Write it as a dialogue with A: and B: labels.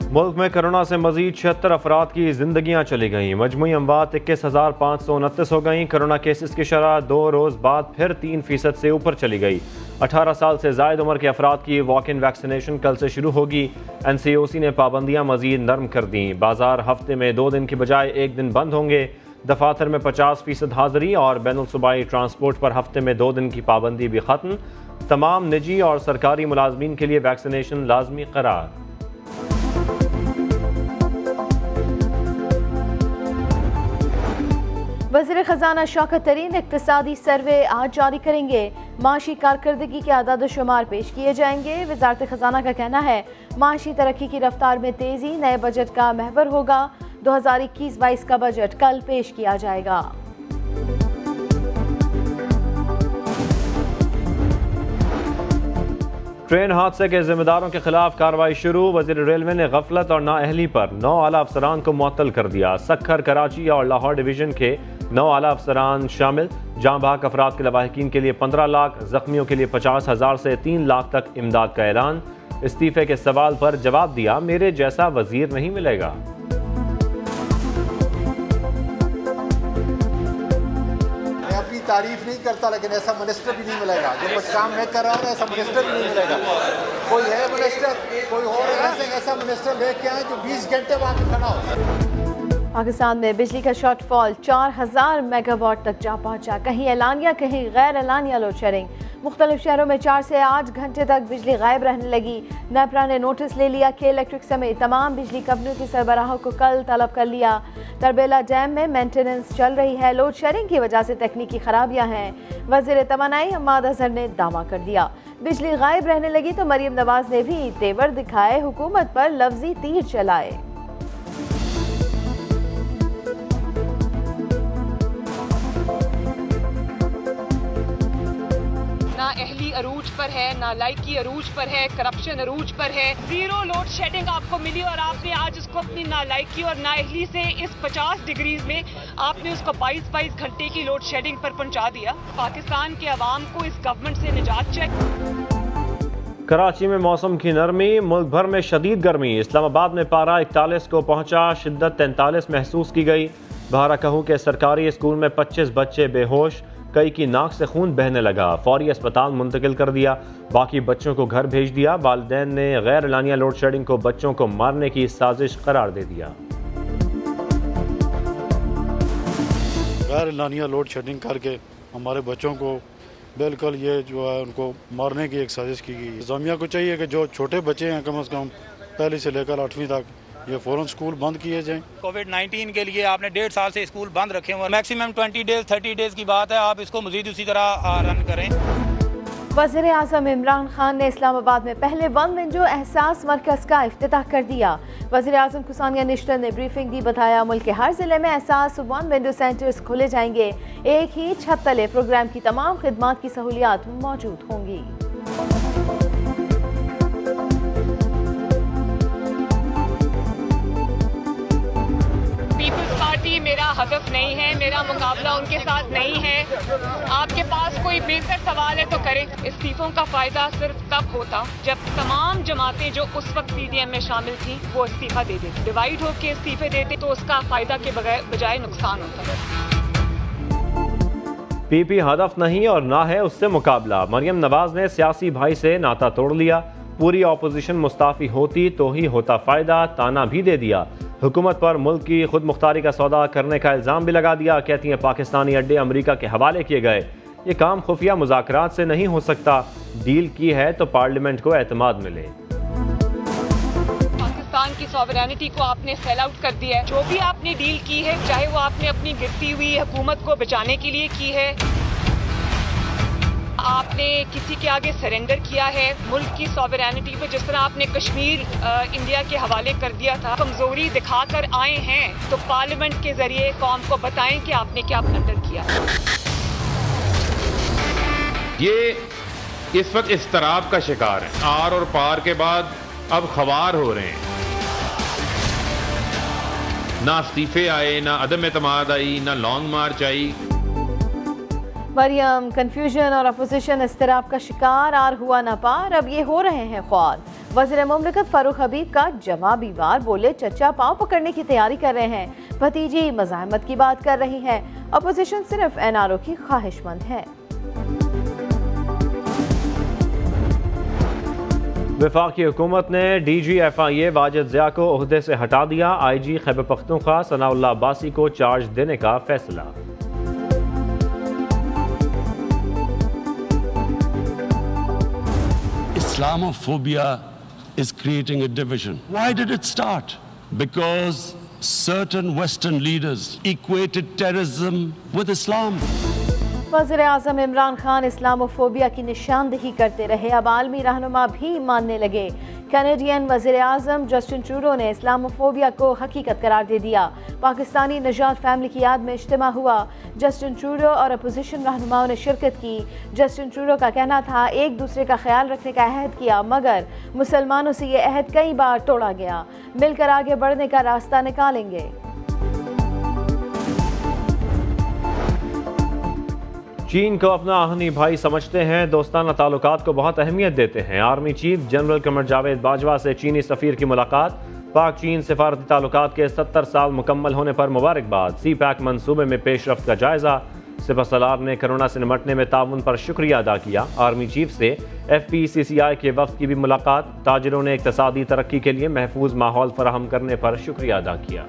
A: मुल्क में कोरोना से मजीद 76 अफराद की जिंदगियां चली गईं। मजमूई अमवात 21,529 हो गईं। कोरोना केसेस की शरह 2 रोज़ बाद फिर 3% से ऊपर चली गई। 18 साल से ज़ायद उम्र के अफराद की वॉक इन वैक्सीनेशन कल से शुरू होगी। NCOC ने पाबंदियां मजीद नरम कर दी। बाजार हफ्ते में 2 दिन की बजाय 1 दिन बंद होंगे। दफातर में 50% हाजिरी और बैनुल सूबाई ट्रांसपोर्ट पर हफ्ते में 2 दिन की पाबंदी भी खत्म। तमाम निजी और सरकारी मुलाजमीन के लिए वैक्सीनेशन लाजमी करार।
B: वज़ीर ख़जाना शौकत तरीन इक़्तिसादी सर्वे आज जारी करेंगे। माशी कारकर्दगी के आदाद शुमार पेश किए जाएंगे। वज़ारत ख़जाना का कहना है माशी तरक्की की रफ्तार में तेज़ी नए बजट का महवर होगा। 2021-22 का बजट कल पेश किया जाएगा।
A: ट्रेन हादसे के जिम्मेदारों के खिलाफ कार्रवाई शुरू। वज़ीर रेलवे ने गफलत और नाअहली पर 9 आला अफसरान को मुअत्तल कर दिया। सक्खर, कराची और लाहौर डिवीजन के 9 आला अफसरान शामिल। जाँ बहक अफराद के लवाहिकीन के लिए 15 लाख, जख्मियों के लिए 50,000 से 3 लाख तक इमदाद का ऐलान। इस्तीफे के सवाल पर जवाब दिया, मेरे जैसा वजीर नहीं मिलेगा।
C: तारीफ नहीं करता, लेकिन ऐसा मिनिस्टर भी नहीं मिलेगा जो कुछ काम मैं कर रहा हूँ। ऐसा मिनिस्टर भी नहीं मिलेगा। कोई है मिनिस्टर, कोई और ऐसा मिनिस्टर लेके आए जो 20 घंटे वहाँ पे खड़ा हो।
B: पाकिस्तान में बिजली का शॉर्टफॉल 4000 मेगावाट तक जा पहुंचा। कहीं एलानिया, कहीं गैर एलानिया लोड शेडिंग। मुख्तलिफ शहरों में 4 से 8 घंटे तक बिजली गायब रहने लगी। नेपरा ने नोटिस ले लिया कि इलेक्ट्रिक समेत तमाम बिजली कंपनियों की सरबराहों को कल तलब कर लिया। तरबेला डैम में मेंटेनेंस चल रही है। लोड शेडिंग की वजह से तकनीकी खराबियां हैं। वज़ीर तवानाई हम्माद अजहर ने दावा कर दिया। बिजली गायब रहने लगी तो मरियम नवाज ने भी तेवर दिखाए, हुकूमत पर लफ्जी तीर चलाए।
D: ना अहली अरूज पर है, ना लाइकी अरूज पर है, करप्शन अरूज पर है। 0 लोड शेडिंग आपको मिली और आपने आज उसको अपनी नालायकी और नाअहली से इस 50 डिग्रीज में आपने उसको 22 घंटे की लोड शेडिंग पर पहुंचा दिया। पाकिस्तान के अवाम को इस गवर्नमेंट से निजात चाहिए।
A: कराची में मौसम की नरमी। मुल्क भर में शदीद गर्मी। इस्लामाबाद में पारा 41 को पहुंचा। शिद्दत 43 महसूस की गई। बहरा कहूँ के सरकारी स्कूल में 25 बच्चे बेहोश, कई की नाक से खून बहने लगा। फौरी अस्पताल मुंतकिल कर दिया। बाकी बच्चों को घर भेज दिया। वालिदैन ने गैर एलानिया लोड शेडिंग को बच्चों को मारने की साजिश करार दे दिया।
E: गैर एलानिया लोड शेडिंग करके हमारे बच्चों को बिल्कुल ये जो है उनको मारने की एक साजिश की गई। इंतजामिया को चाहिए कि जो छोटे बच्चे हैं कम से कम पहली से लेकर 8वीं तक ये फौरन स्कूल बंद किए जाएं।
F: कोविड-19 के लिए आपने 1.5 साल से स्कूल बंद रखे हुए। मैक्सिमम 20 डेज 30 डेज की बात है, आप इसको मजीद उसी तरह रन करें।
B: वज़ीर आज़म इमरान खान ने इस्लामाबाद में पहले वन विंडो एहसास मरकज़ का इफ्तिताह कर दिया। वज़ीर आज़म को सानिया निश्तर ने ब्रीफिंग दी। बताया मुल्क के हर जिले में एहसास वन विंडो सेंटर्स खोले जाएंगे। एक ही छत तले प्रोग्राम की तमाम खिदमात की सहूलियात मौजूद होंगी।
D: पीपल्स पार्टी मेरा हदफ नहीं है, मेरा मुकाबला उनके साथ नहीं है। आपके पास कोई बेहतर सवाल है तो करें। इस्तीफों का फायदा सिर्फ तब होता जब तमाम जमातें जो उस वक्त PDM में शामिल थी वो इस्तीफा दे देती। डिवाइड होकर इस्तीफे देते तो उसका फायदा के बजाय नुकसान होता है।
A: PP हदफ नहीं और ना है उससे मुकाबला। मरियम नवाज ने सियासी भाई से नाता तोड़ लिया। पूरी ऑपोजिशन मुस्ताफी होती तो ही होता फायदा। ताना भी दे दिया। हुकूमत पर मुल्क की खुद मुख्तारी का सौदा करने का इल्ज़ाम भी लगा दिया। कहती हैं पाकिस्तानी अड्डे अमरीका के हवाले किए गए। ये काम खुफिया मुज़ाकरात से नहीं हो सकता। डील की है तो पार्लियामेंट को एतमाद मिले।
D: पाकिस्तान की सॉवरेनिटी को आपने सेल आउट कर दिया है। जो भी आपने डील की है, चाहे वो आपने अपनी गिरती हुई हुकूमत को बचाने के लिए की है, आपने किसी के आगे सरेंडर किया है। मुल्क की सॉवरेनिटी पे जिस तरह आपने कश्मीर इंडिया के हवाले कर दिया था, कमजोरी दिखाकर आए हैं तो पार्लियामेंट के जरिए कौम को बताएं कि आपने क्या ब्लंडर किया।
G: ये इस वक्त इस्तराब का शिकार है। आर और पार के बाद अब खवार हो रहे हैं। ना इस्तीफे आए, ना अदम एतमाद आई, ना लॉन्ग मार्च आई।
B: मरियम कन्फ्यूजन और अपोजिशन इस्तिराब का शिकार आर हुआ ना पार, अब ये हो रहे हैं ख्वार। वज़ीर मुमलिकत फारूक हबीब का जवाबी वार, बोले चचा पाँव पकड़ने की तैयारी कर रहे हैं, भतीजी मज़ाहमत की बात कर रही है, अपोजिशन सिर्फ NRO की ख्वाहिशमंद है।
A: वफाकी हुकूमत ने DGFIA वाजिद ज़िया को ओहदे से हटा दिया, IG खैबर पख्तूनख्वा सनाउल्लाह अब्बासी को चार्ज देने का फैसला।
H: Islamophobia is creating a division. Why did it start? Because certain Western leaders equated terrorism with Islam.
B: वज़ीर आज़म इमरान खान इस्लामोफोबिया की निशानदेही करते रहे, अब आलमी रहनुमा भी मानने लगे। कैनेडियन वज़ीर आज़म जस्टिन ट्रूडो ने इस्लामोफोबिया को हकीकत करार दे दिया। पाकिस्तानी निजात फैमिली की याद में इज्तिमा हुआ, जस्टिन ट्रूडो और अपोजिशन रहनुमाओं ने शिरकत की। जस्टिन ट्रूडो का कहना था एक दूसरे का ख्याल रखने का अहद किया, मगर मुसलमानों से ये अहद कई बार तोड़ा गया, मिलकर आगे बढ़ने का रास्ता निकालेंगे।
A: चीन को अपना आहनी भाई समझते हैं, दोस्ताना ताल्लुकात को बहुत अहमियत देते हैं। Army chief general Qamar Javed Bajwa से चीनी सफ़ीर की मुलाकात, पाक चीन सिफारती ताल्लुकात के 70 साल मुकम्मल होने पर मुबारकबाद। CPAC मंसूबे में पेशरफ्त का जायज़ा, सिपहसालार ने कोरोना से निमटने में ताउन पर शुक्रिया अदा किया। आर्मी चीफ से FPCCI के वफ्द की भी मुलाकात, ताजिरों ने इक़्तिसादी तरक्की के लिए महफूज माहौल फराहम करने पर शुक्रिया अदा किया।